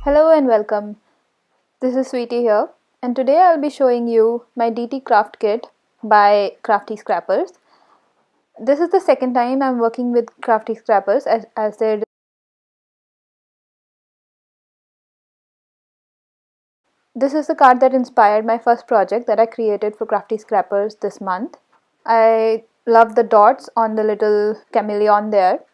Hello and welcome. This is Sweetie here, and today I'll be showing you my DT craft kit by Craftyscrappers. This is the second time I'm working with Craftyscrappers as their. This is the card that inspired my first project that I created for Craftyscrappers this month. I love the dots on the little chameleon there.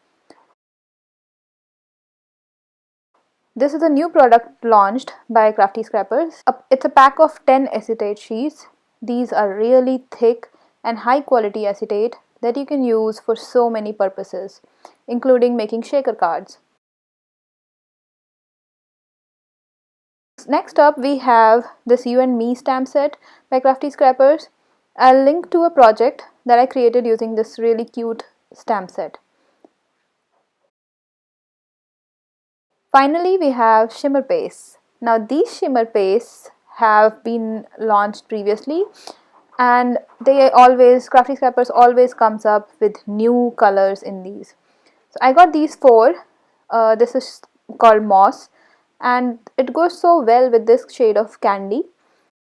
This is a new product launched by Craftyscrappers. It's a pack of 10 acetate sheets. These are really thick and high quality acetate that you can use for so many purposes, including making shaker cards. Next up, we have this You and Me stamp set by Craftyscrappers. I'll link to a project that I created using this really cute stamp set. Finally, we have shimmer pastes. Now these shimmer pastes have been launched previously, and Craftyscrappers always comes up with new colors in these. So I got these four. This is called Moss, and it goes so well with this shade of Candy.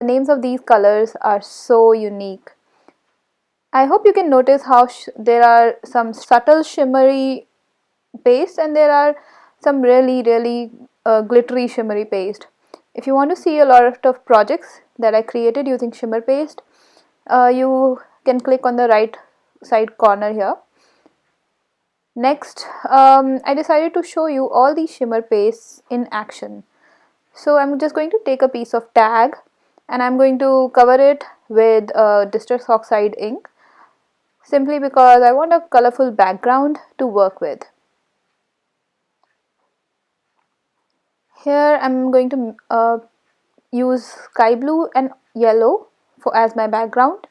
The names of these colors are so unique. I hope you can notice how there are some subtle shimmery paste and there are some really glittery shimmery paste. If you want to see a lot of projects that I created using shimmer paste, you can click on the right side corner here. Next, I decided to show you all these shimmer pastes in action. So I'm just going to take a piece of tag and I'm going to cover it with distress oxide ink, simply because I want a colorful background to work with. Here I'm going to use sky blue and yellow as my background.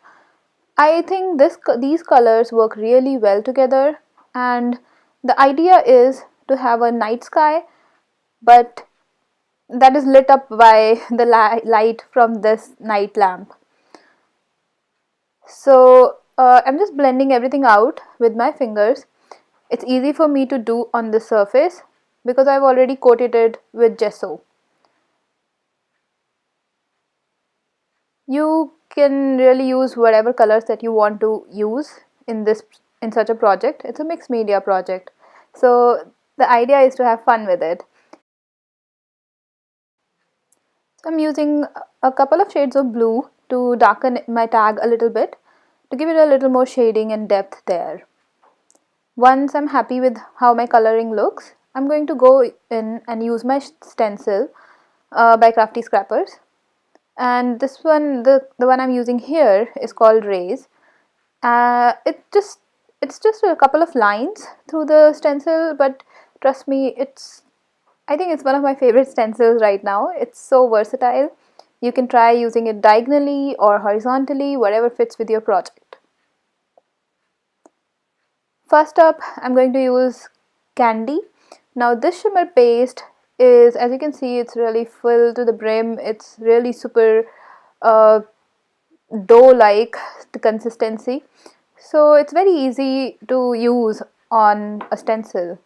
I think these colors work really well together, and the idea is to have a night sky, but that is lit up by the light from this night lamp. So I'm just blending everything out with my fingers. It's easy for me to do on the surface because I've already coated it with gesso. You can really use whatever colors that you want to use in such a project. It's a mixed media project, so the idea is to have fun with it. So I'm using a couple of shades of blue to darken my tag a little bit, to give it a little more shading and depth there. Once I'm happy with how my coloring looks, I'm going to go in and use my stencil by Craftyscrappers. And this one, the one I'm using here is called Rays. It's just a couple of lines through the stencil, but trust me, I think it's one of my favorite stencils right now. It's so versatile. You can try using it diagonally or horizontally, whatever fits with your project. First up, I'm going to use Candy. Now this shimmer paste is, as you can see, it's really filled to the brim. It's really super dough-like, the consistency. So it's very easy to use on a stencil.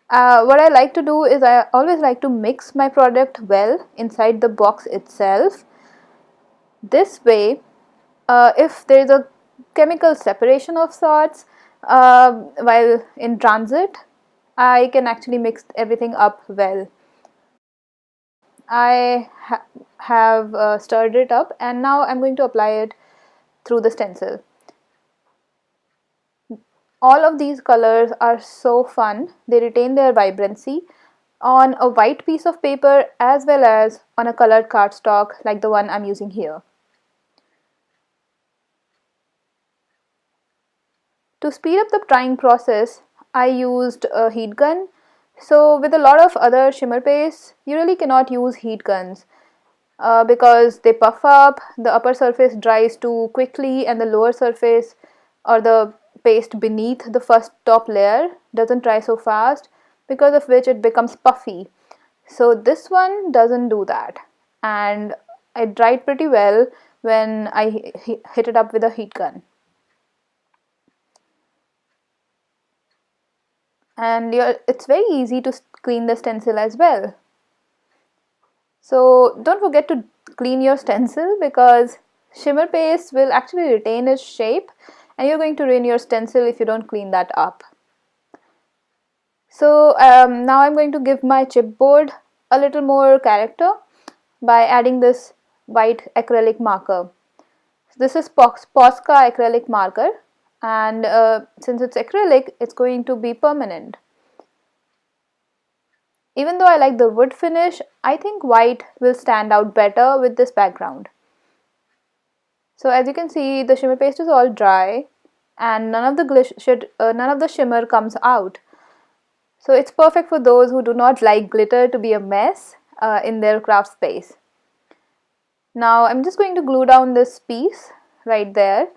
What I like to do is I always like to mix my product well inside the box itself. This way, if there is a chemical separation of sorts while in transit, I can actually mix everything up well. I have stirred it up, and now I'm going to apply it through the stencil. All of these colors are so fun. They retain their vibrancy on a white piece of paper as well as on a colored cardstock like the one I'm using here. To speed up the drying process, I used a heat gun. So with a lot of other shimmer pastes, you really cannot use heat guns because they puff up, the upper surface dries too quickly, and the lower surface or the paste beneath the first top layer doesn't dry so fast, because of which it becomes puffy. So this one doesn't do that, and it dried pretty well when I hit it up with a heat gun. and it's very easy to clean the stencil as well. So don't forget to clean your stencil, because shimmer paste will actually retain its shape and you're going to ruin your stencil if you don't clean that up. So now I'm going to give my chipboard a little more character by adding this white acrylic marker. This is Posca acrylic marker, and since it's acrylic, it's going to be permanent. Even though I like the wood finish, I think white will stand out better with this background. So as you can see, the shimmer paste is all dry and none of the shimmer comes out. So it's perfect for those who do not like glitter to be a mess in their craft space. Now I'm just going to glue down this piece right there.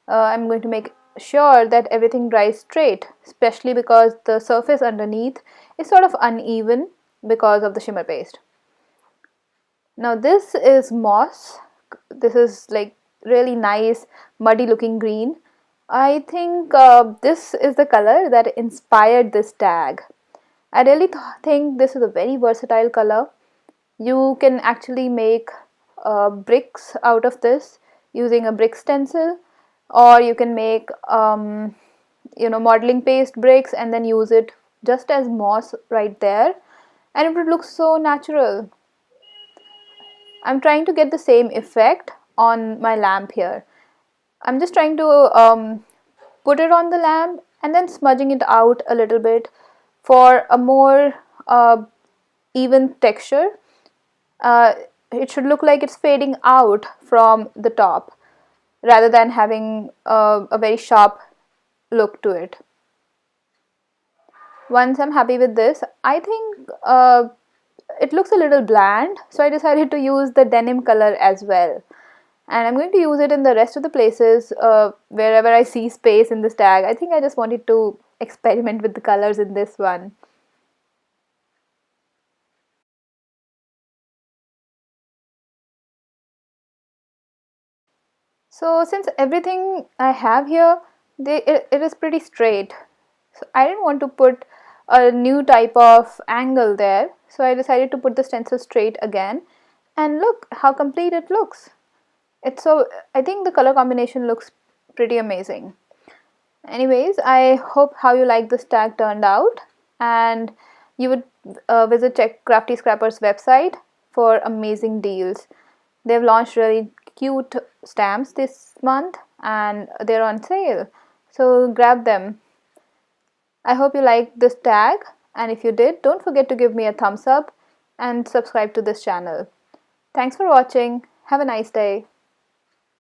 I'm going to make sure that everything dries straight, especially because the surface underneath is sort of uneven because of the shimmer paste. Now this is moss. This is like really nice muddy looking green. I think this is the color that inspired this tag. I really think this is a very versatile color. You can actually make bricks out of this using a brick stencil, or you can make modeling paste bricks and then use it just as moss right there, and it would look so natural. I'm trying to get the same effect on my lamp here. I'm just trying to put it on the lamp and then smudging it out a little bit for a more even texture. It should look like it's fading out from the top rather than having a very sharp look to it. Once I'm happy with this, I think it looks a little bland, so I decided to use the denim color as well. And I'm going to use it in the rest of the places wherever I see space in this tag. I think I just wanted to experiment with the colors in this one. So since everything I have here, it is pretty straight. So I didn't want to put a new type of angle there. So I decided to put the stencil straight again. And look how complete it looks. I think the color combination looks pretty amazing. Anyways, I hope how you like this tag turned out, and you would visit check Craftyscrappers website for amazing deals. They've launched really cute stamps this month and they're on sale, so grab them. I hope you liked this tag, and if you did, don't forget to give me a thumbs up and subscribe to this channel. Thanks for watching. Have a nice day.